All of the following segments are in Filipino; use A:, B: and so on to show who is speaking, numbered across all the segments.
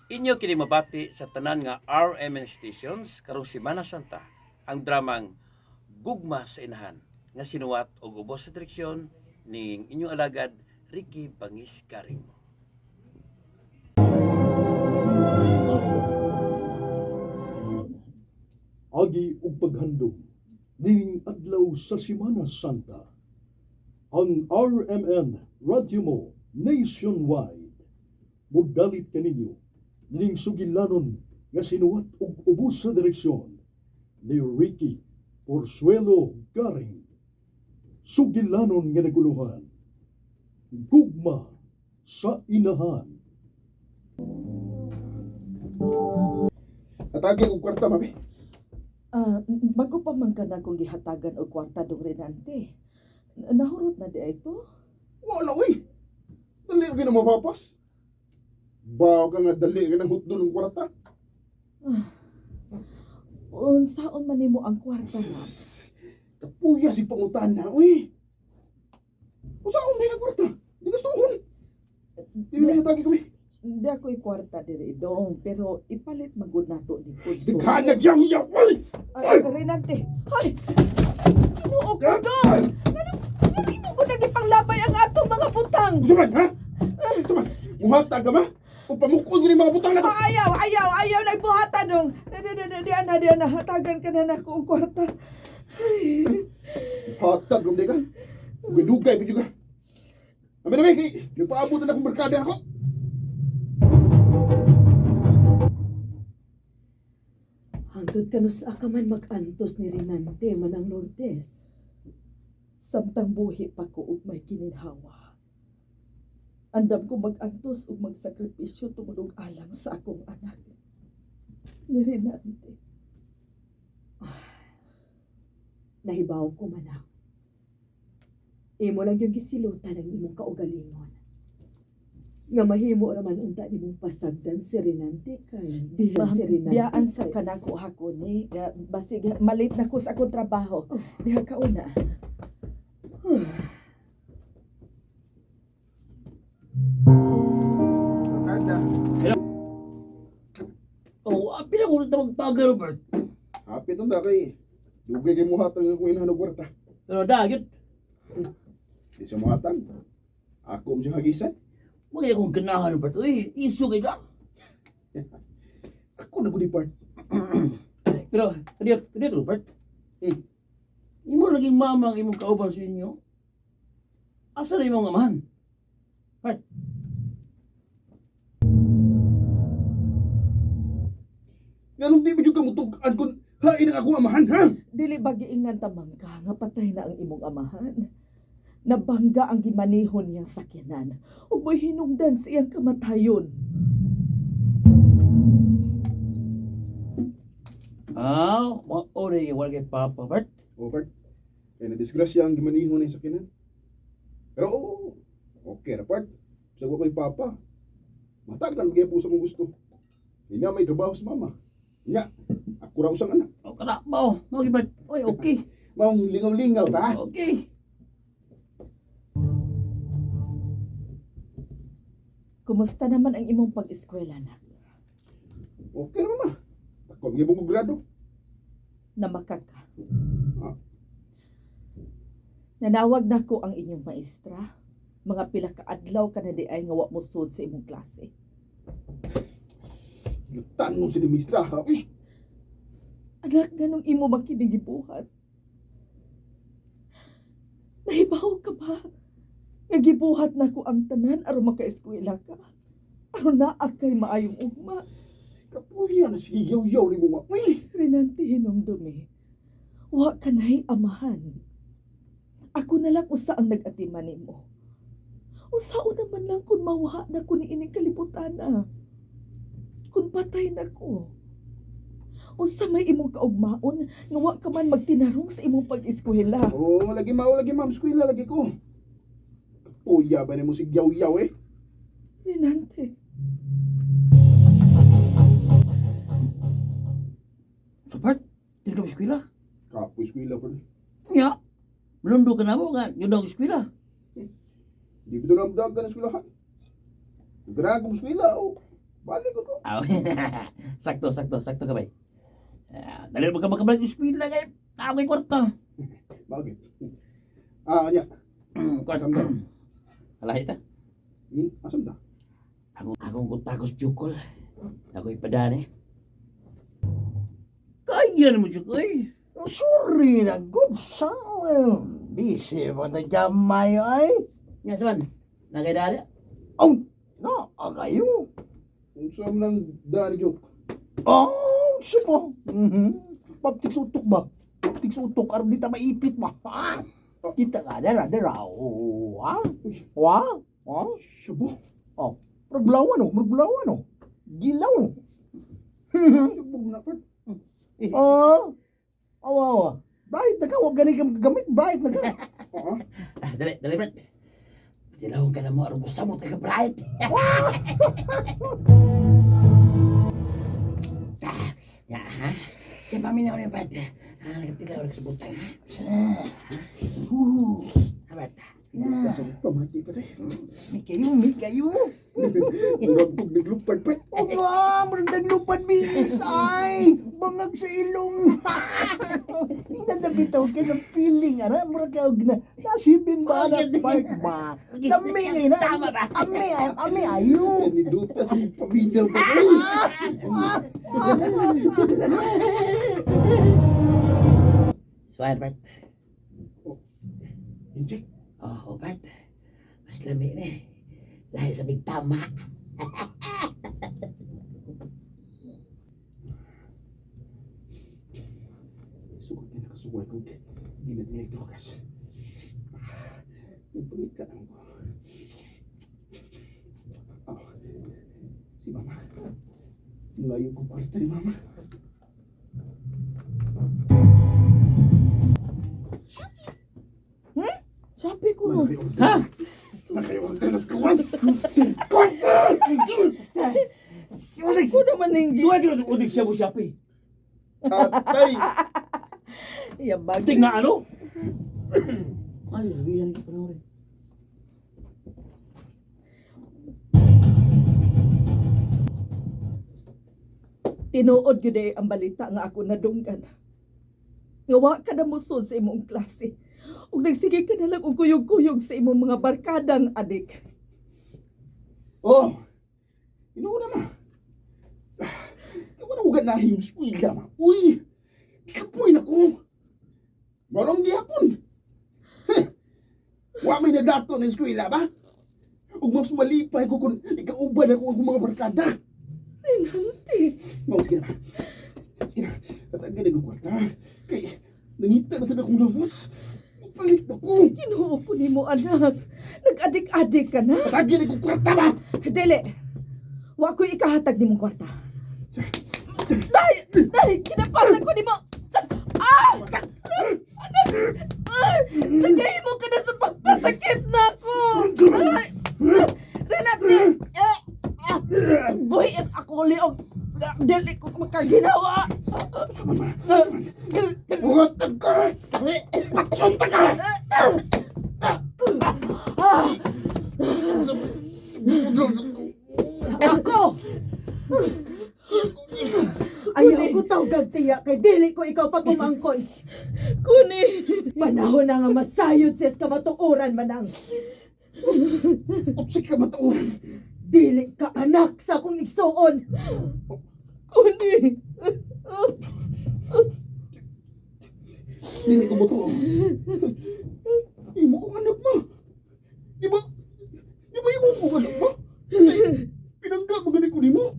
A: Inyo kini mabati sa tanan nga RMN stations karong Semana Santa ang dramang Gugma sa Inahan nga sinuwat og ubos sa direksyon ning inyong alagad Ricky Bangis Karing.
B: Agi ug paghandom ning adlaw sa Semana Santa. Ang RMN Radio Mo nationwide modalit kaninyo ning sugilanon nga sinuwat og ubos sa direksyon ni Ricky Porzuelo Garing. Sugilanon nga naguluhan. Gugma sa Inahan.
C: Atagi og kwarta, mami.
D: Bago pa man ka na kung gihatagan og kwarta dong Renante. Nahurot na di ito?
C: Wala, uy. Dali ka na mapapas. Bawa ka nga dali ka ng hutdo ng kwarta.
D: Unsaon man nimo ang kwarta na?
C: Kapuya si pangutan na, uy. Usaon may na kwarta. Di gusto ko. Di may hatagi kami.
D: Di ako'y kwarta diri dong, pero ipalit magud nato ni Pulso.
C: Dikhanag yaw-yaw, uy.
D: Renante, hay! Kinuo ko dong! Ano imo ko nagipanglabay ang atong mga butang?
C: Usaman, ha? Usaman, muhatag ka ba? O pamukod ko rin mga butang na to.
D: Ayaw, nagbuhatan dong. Di ana, hatagan ka na nako og kwarta. Ay.
C: Hatag, gumdi ka. Dugay, pwede ka. Amin, nagpaabot na akong barkada ako.
D: Hangtod kanus ka man mag-antos ni Renante manang Lourdes. Samtang buhi pa ko ug may kininhawa. Andam ko mag-antos ug magsakripisyo tungod alang sa akong anak. Ni Renante. Nahibaw ko man ako. Imo lang yung gisilutan ang imong kaugalingon. Nga mahimo raman unta nimong pasagdan si Renante kay bihan si Renante. Biyaan sa kanako hakon ni basig malit na ko sa akong trabaho. Diha ka una.
A: Api na ko na magtaga, Robert.
C: Hapit ang kay. Dugay kay muhatag akong inahanog kwarta.
A: Pero dagit,
C: Di siya muhatag. Ako mo siya hagisan.
A: mga akong ganahan, Robert. Uy, iso kay ka.
C: Ako na part.
A: Pero, kadiya, Robert. Imo naging mama ang imong kauban sa inyo. Asa na imong amahan? Right.
C: Ganun di mo yung kamutugan kung hain ang akong amahan, ha?
D: Dili ba giingan tamang ka nga patay na ang imong amahan? Nabangga ang gimanihon niyang sakyanan ug mo'y hinungdan sa iyang kamatayon.
A: Ori, wala kay Papa, Bert.
C: Robert, kaya na-disgrasya ang gimanihon ng sakinan. Pero oo, okay, Robert. Sago ko'y papa. Matagdan kaya puso kong gusto. Hindi na may trabaho sa mama. Nga, ako raw sang anak.
A: O, kanabaw. Okay, Bert. Uy, okay.
C: Maong lingaw-lingaw ta.
A: Okay.
D: Kumusta naman ang imong pag-eskwela na?
C: Okay naman ma. Ako ang ibang grado.
D: Namakak ka.
C: Ah.
D: Nanawag na ko ang inyong maestra. Mga pila ka adlaw ka na di ay nga wa mo sud sa imong klase.
C: Tanong si Mistra ha.
D: Anak, ganong imo makinigibuhat. Nahibaw ka ba? Nga gibuhat na ko ang tanan aron makaeskwela ka. Aron naa kay maayong ugma.
C: Kapuya na sige yaw-yaw ni mo ma.
D: Renante hinumdumi. Wa ka na'y amahan. Ako na lang usa ang nag-atiman nimo. Usao naman lang kung mawaha na ko ni ining kalibutan na. Kung patay na ko. Unsa may imong kaugmaon nga wa ka man magtinarong sa imong pag-eskwela.
C: Oo, lagi ma'am. Skwila lagi ko. Kapuya ba ni mo sige yaw-yaw eh?
D: Renante.
A: So, Bert, di ka eskwela.
C: Kapoy skwila pa rin.
A: Ya. Melundo ka na mo nga. Yun daw eskwela.
C: Di ba doon ang dagan ng skwelahan? Gragong skwila oh. Balik ko to.
A: Aw. Sakto ka bay. Dali mo ka makabalik yung speed lang eh. Ako yung kwarto.
C: Bakit? Anya.
A: Kwarto. Alahi ta.
C: Asam ta?
A: Akong kutakos jukol. Ako ipadani. Kaya naman jukol.
E: Sorry na, good Samuel. Busy mo na gamay ay.
A: Nga saman. Nakidali.
E: Oh, no, agayo.
C: Kung saan lang dali joke.
E: Oh, sipo. Paptik utok ba? Paptik utok, aram di ta maipit ba? Ha? Kita ka na raw. Ha? Wa? Ha?
C: Sabo.
E: Oh, magbulawan oh. Gilaw.
C: Sabo na part.
E: Oh. Awa. Bahit na ka, huwag ganun kang gamit. Bahit na ka.
A: Dali, Brad. Tilawang ka na mo, arong gusto mo, taga Bright. Ya, ha? Siya paminaw niya, Brad. Nagatilaw na sa butang, ha? Brad.
C: Kasang pamati pa tayo.
E: May kayo.
C: Rambog naglupad part.
E: Oh, maragdag lupad bisay. Bangag sa ilong. Inadabitaw ka ng feeling, ara. Murag ka og na. Nasibin ba na part ba? Kami ngayon na.
A: Tama ba?
E: Ami ayo.
C: Niduta sa paminaw pa tayo.
A: Suwan, Brad.
C: Injek.
A: Oh, Brad. Mas lami na eh. Dahil sa big tama.
C: Sugot na nakasuway ko. Ginat niya drogas. Pagpangit ka lang ko. Si Mama. Ngayon ko kwarta ni Mama.
D: Sabi ko.
A: Ha?
C: Nakayorder na sa kawas. Kwarta!
D: Ako naman hindi.
A: Suwan ka na udig siya mo siya, pe.
C: Atay!
D: Yabag.
A: Ting na ano? Ay, yan ka pa na rin.
D: Tinuod yun eh ang balita nga ako nadunggan. Nga wa ka na musod sa imong klase. Ug nagsige ka na lang og kuyog-kuyog sa imong mga barkadang adik.
C: Oh! Inuuna ma. Kamu na ugat na yung skwila ma. Uy! Kapoy na ko. Marong gihapon. Wa may nadato ng skwila ba? Ug mas malipay ko kung ikauban ako ang mga barkada.
D: Renante.
C: Mau, sige na. Sige na. Tatagay na ko kwarta. Kay, nangita na sa akong labos. Palit na ko.
D: Kinuha ko nimo anak. Nag-adik-adik ka na.
C: Tatagay na ko kwarta ba?
D: Dili. Wa ko ikahatag nimong kwarta. Dahil kinapatag ko nimo. Lagay mo ka na sa pagpasakit na ako. Renate. Boy, ako liog. Dili ko makaginawa.
C: Buhatag ka! Patyonta ka!
D: Ako! Ayaw ko tawag tiya kay dili ko ikaw pa kumangkon. Kuni! Panahon na nga masayod ses kamatuoran manang.
C: Upsik ka matuoran!
D: Dili ka anak sa akong igsuon. Kuni!
C: Hindi ko ba ito? Imo kong anak mo! Di ba imo kong anak mo? Pinangga mo ganit ko ni mo?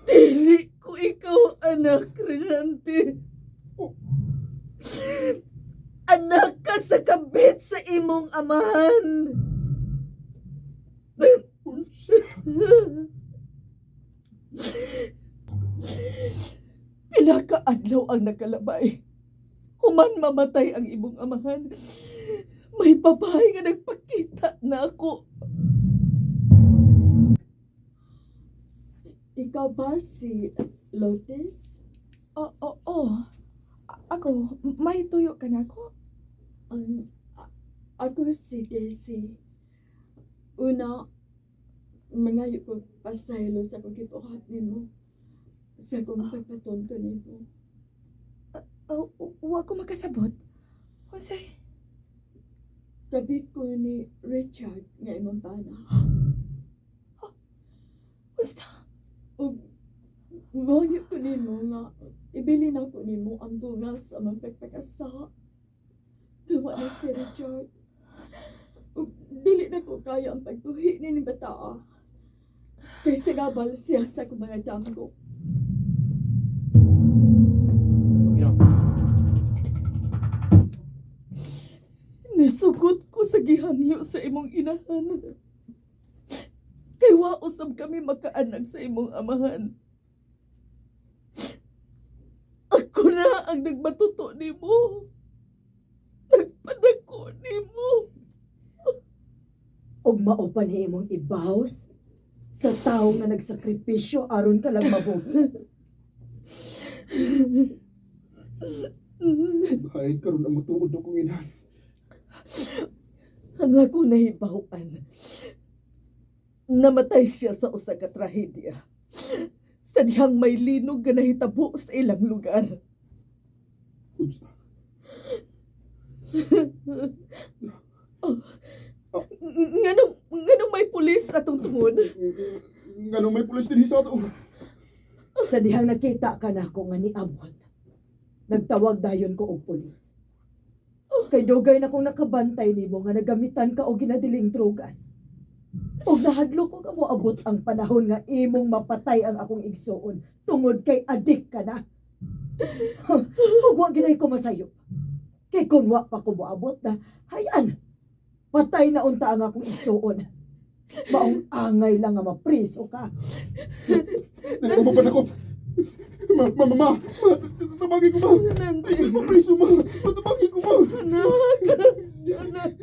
D: Dili ko ikaw anak, Renante. Anak ka sa kabit sa imong amahan. Pila ka adlaw ang nakalabay. Human mamatay ang imong amahan. May babae nga nagpakita na ako.
F: Ikaw ba si Lotus?
D: Oo. Ako, may tuyo ka na ako?
F: Ako si Daisy. Una, Mangayo ko pasaylo sa kong gibuhat nimo. Sa kong pagpatunto nimo.
D: Wa ko makasabot. Unsay?
F: Kabit ko ni Richard nga imong pana.
D: Unsa?
F: Ug mangayo ko nimo nga ibili na ko nimo ang bungas sa mga pagpakasa. Gawa na si Richard. Ug dili na ko kaya ang pagbuhi ni bataa. Kay sigabal siya sa akong mga damgo.
D: Nisugot ko sa gihangyo sa imong inahan. Kay wa usab kami makaanak sa imong amahan. Ako na ang nagbatuto nimo. Nagpadako nimo.
G: Og mao pa ni imong ibaws sa tawo nga nagsakripisyo aron ka lang mabuhi.
C: Hain karon ang matuod akong inahan.
D: Ang ako nahibawan. Namatay siya sa usa ka trahedya. Sa dihang may linog nga nahitabo sa ilang lugar.
C: Unsa?
D: Nganong may pulis atong tungod?
C: Nganong may pulis din sa ato?
G: Sa dihang nakita ka na ako nga niabot. Nagtawag dayon ko og pulis. Kay dugay na kong nakabantay nimo nga nagamitan ka og ginadiling drogas. Og nahadlo ko nga moabot ang panahon nga imong mapatay ang akong igsuon tungod kay adik ka na. Ug wa ginay ko masayo. Kay kun wa pa ko moabot na, hayan. Patay na unta ang akong igsuon. Maong angay lang nga mapriso ka.
C: Dili ko mapanakop. Ma, tabagin ko ba? Ay, mapriso ma. Tabagin ko ba?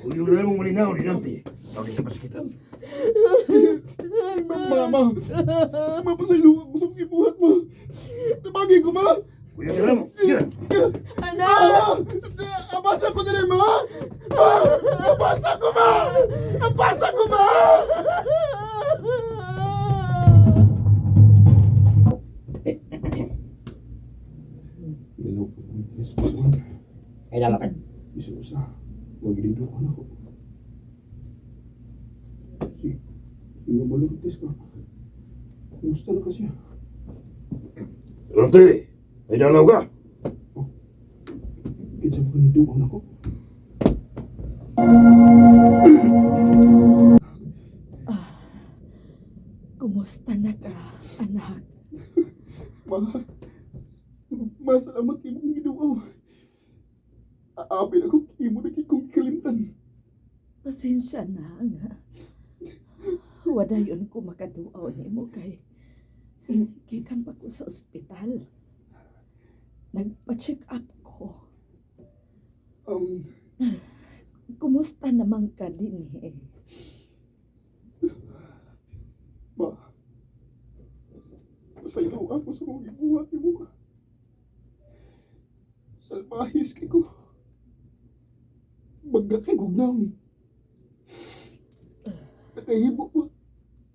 H: Kung yun na mong malinaw ni Nanti, tawagin sa paskitan.
C: Ma. Mapasaylo. Gusto kong ibuhat ma. Tabagin ko ma.
H: Kuya ka mo, sige.
C: Anak! Abasa ko na rin ma. Abasa ko ma. Abasa ko ma. Hello, yes, Bison.
E: Ay lalakan.
C: Isa. Huwag din doon ako. Sino maluntis ka? Kumusta na kasi?
H: Nanti, may dalaw ka.
C: Kinsa mo kaniduan ako?
D: Kumusta na ka, anak?
C: Masalamat kayo mong ginuaw. Aapin ako kimo na kikong kalimtan.
D: Pasensya na nga. Wadayon ko makaduaw nimo kay gikan pa ko sa ospital. Nagpa-check up ko. Kumusta naman ka din eh?
C: Ma, masaylo ako sa mga ibuhat mo. Salbahis kay ko. Baga kay gugnaw. Nakahibo ko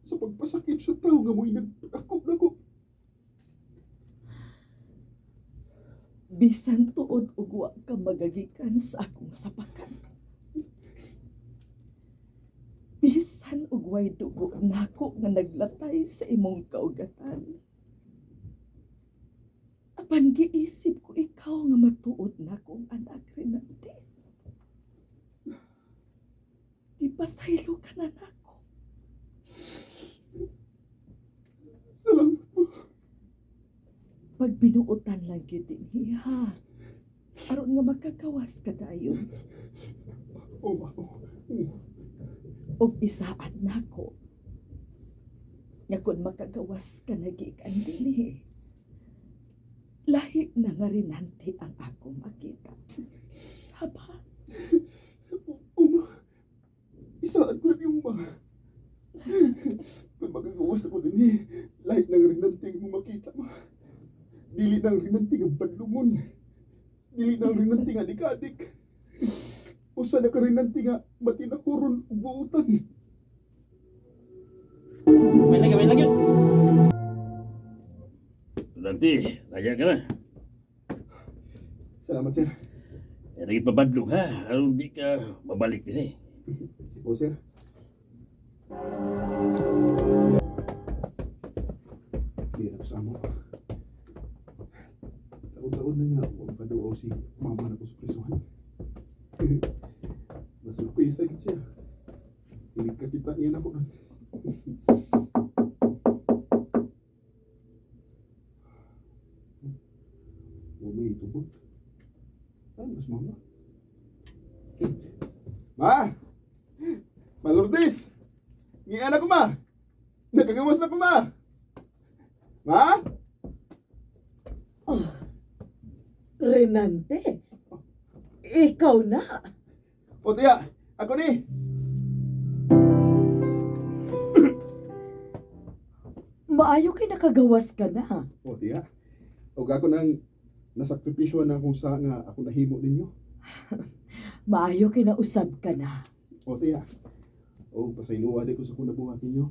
C: sa pagpasakit sa tao nga mo'y nagpakop na ko.
D: Bisan tuod ug wa ka magagikan sa akong sapakan. Bisan ug way dugo nako nga naglatay sa imong kaugatan. Apan giisip ko ikaw nga matuod na kong anak rin natin. Ipasaylo ka na nako.
C: Salamat po.
D: Pag binuutan lang yun din, ha? Aron nga makakawas ka dayon.
C: Oh, ma.
D: Og isaad nako. Nga kung makagawas ka nagikan din eh. Lahi na nga rinanti ang ako makita. Haba?
C: Ma. Isaan ko na yung ma. Kung magagawas ako din eh, lahat ng rinanting mo makita ma. Dili ng rinanting ang badlungon. Dili ng rinanting ang adik-adik. Usa na ka rinanting nga matinakuron o buutan.
A: Main lagi yun.
H: Nanti, layak ka na.
C: Salamat, sir.
H: Lagi pabadlong ha. Aron di ka mabalik din eh.
C: O, sir. Hindi na ko sa amo. Taon-taon na nga ako paduaw si mama na ko sa prisuhan. Nasurprise agad siya. Hindi kakita niya na ko. May itubot. Ano mas mama? Ma! Malurdes! Ngiyan ako, ma! Nagkagawas na ko, ma! Ma?
G: Renante, ikaw na.
C: O tiya, ako ni!
G: Maayo kay nakagawas ka na.
C: O tiya, o ako nang nasakripisyo na kung sa nga ako nahimo ninyo.
G: Maayo kay nausab ka na.
C: O tiya, o pasayloa di ko sa kunabuhat ninyo.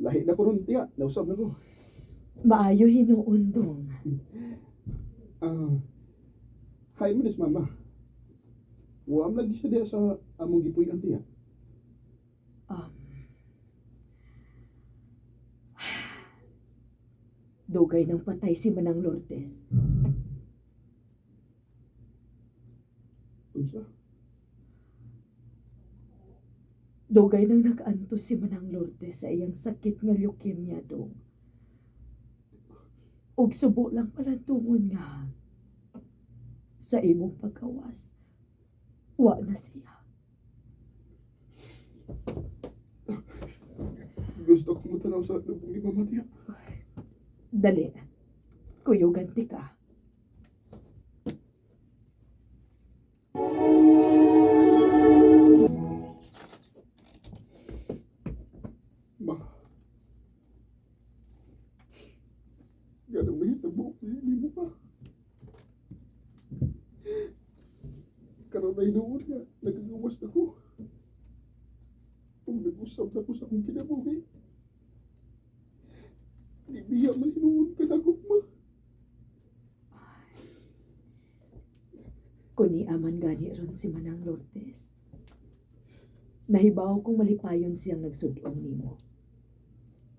C: Lahi na ko ron, tiya, nausap na ko.
G: Maayo hinuundong.
C: Hi, Miss Mama. Huwag lagi siya diya sa among gipuy tiya.
G: Dugay ng patay si Manang Lourdes.
C: Unsa?
G: Dugay nang nakaanto si Manang Lourdes sa iyang sakit nga leukemia dong. Og subo lang pala tungon nga sa imong pagkawas. Wa na siya.
C: Gusto ko matanaw sa lubong ni Mama tiya.
G: Dali. Kuyugan ti ka.
C: Ma. Ganang mahitabo, hindi mo pa. Karoon na inuun nga, nagagawas na ko. Kung nag-usap na ko sa akong kinabuhi, di biya malinuun ka na ko, ma.
G: Kuni aman gani ron si Manang Lourdes. Nahibaw kong malipayon siyang nagsudong nimo.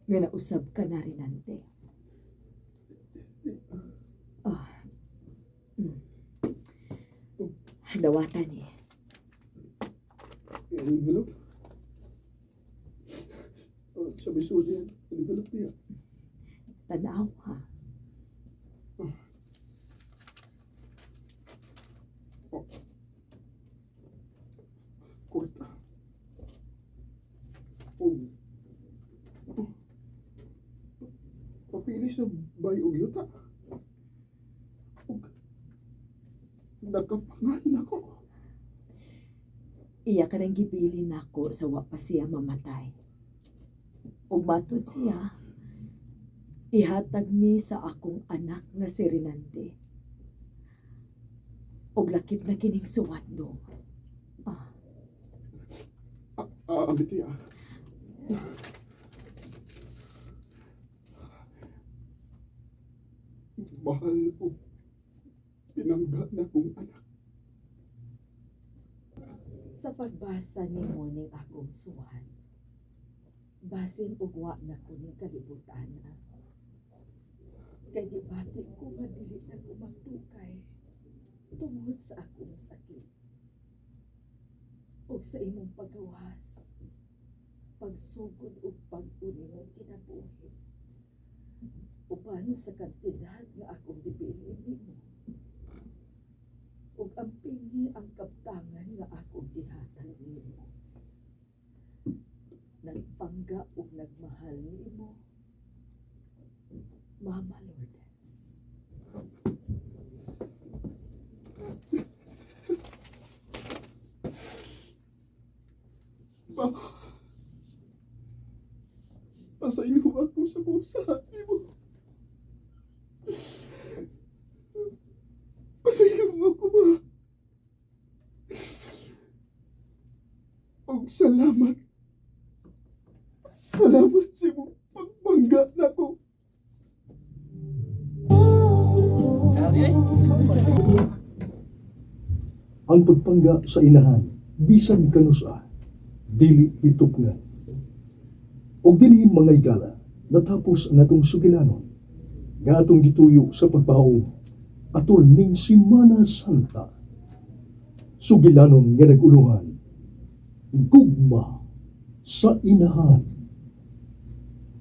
G: Nga nausab ka na rin ante. Dawatan eh.
C: Envelope? Sabi suot yan, envelope niya.
G: Tanaw ha.
C: Korta. Papili sa bay og yuta. Nakapangan ako.
G: Iya ka nang gibilin nako sa wa pa siya mamatay. Ug matod niya, ihatag ni sa akong anak nga si Renante. Og lakip na kining suwat do.
C: Amiti mahal ko. Tinangga na kong anak.
G: Sa pagbasa ni mo ning akong suwat, basin ugwa na ko ning kalibutan na. Kay di batik ko nga dili na ko magtukay tungod sa akong sakit. O sa imong paggawas, pagsugod o pag-uni mong kinabuhi. Uban sa kantidad nga akong gibilin nimo. Ug ang pingi ang kaptangan nga akong gihatag nimo. Nagpangga ug nagmahal nimo, Mama Lourdes.
C: Ma, pasaylo ako sa busahan mo. Pasaylo ako, ma. Og salamat sa Salamat sa mo pagbangga na ko.
B: Ang pagpangga sa inahan, bisan kanusa, dili hitupngan. Og dinhi mga igala, natapos ang atong sugilanon, nga atong gituyo sa pagbahaw, atol ning Semana Santa. Sugilanon nga naguluhan, gugma sa inahan.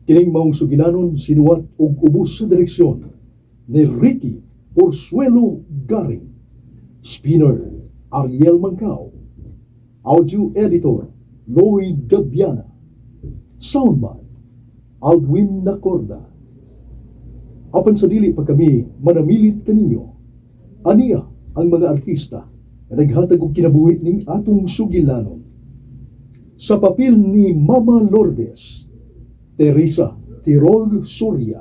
B: Kining maong sugilanon sinuwat og ubos sa direksyon ni Ricky Porzuelo Garing, spinner Ariel Mancao, audio editor Lloyd Gabiana, soundman Aldwin Nacorda. Apan sa dili pa kami manamilit kaninyo, aniya ang mga artista na naghatag og kinabuhi ning atong sugilanon. Sa papel ni Mama Lourdes, Teresa Tirol Surya,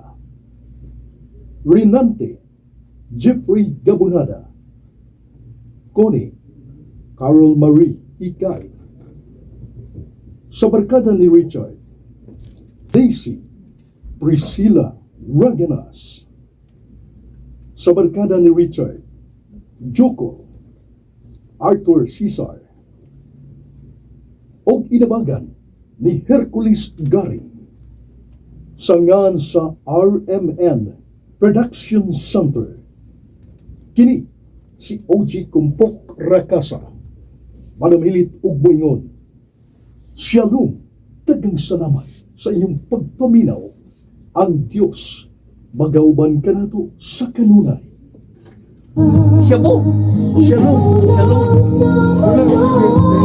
B: Rinante Jeffrey Gabunada, Connie Carol Marie Ikay. Sa barkada ni Richard, Daisy Priscilla Raganas. Sa barkada ni Richard, Joko Arthur Cesar. Og inabagan ni Hercules Garing. Sangan sa RMN Production Center. Kini si OG Kumpok Rakasa. Manamilit ug moingon. Shalom, tagang salamat sa inyong pagpaminaw. Ang Diyos magauban kanato sa kanunay.
A: Shalom! Shalom! Shalom!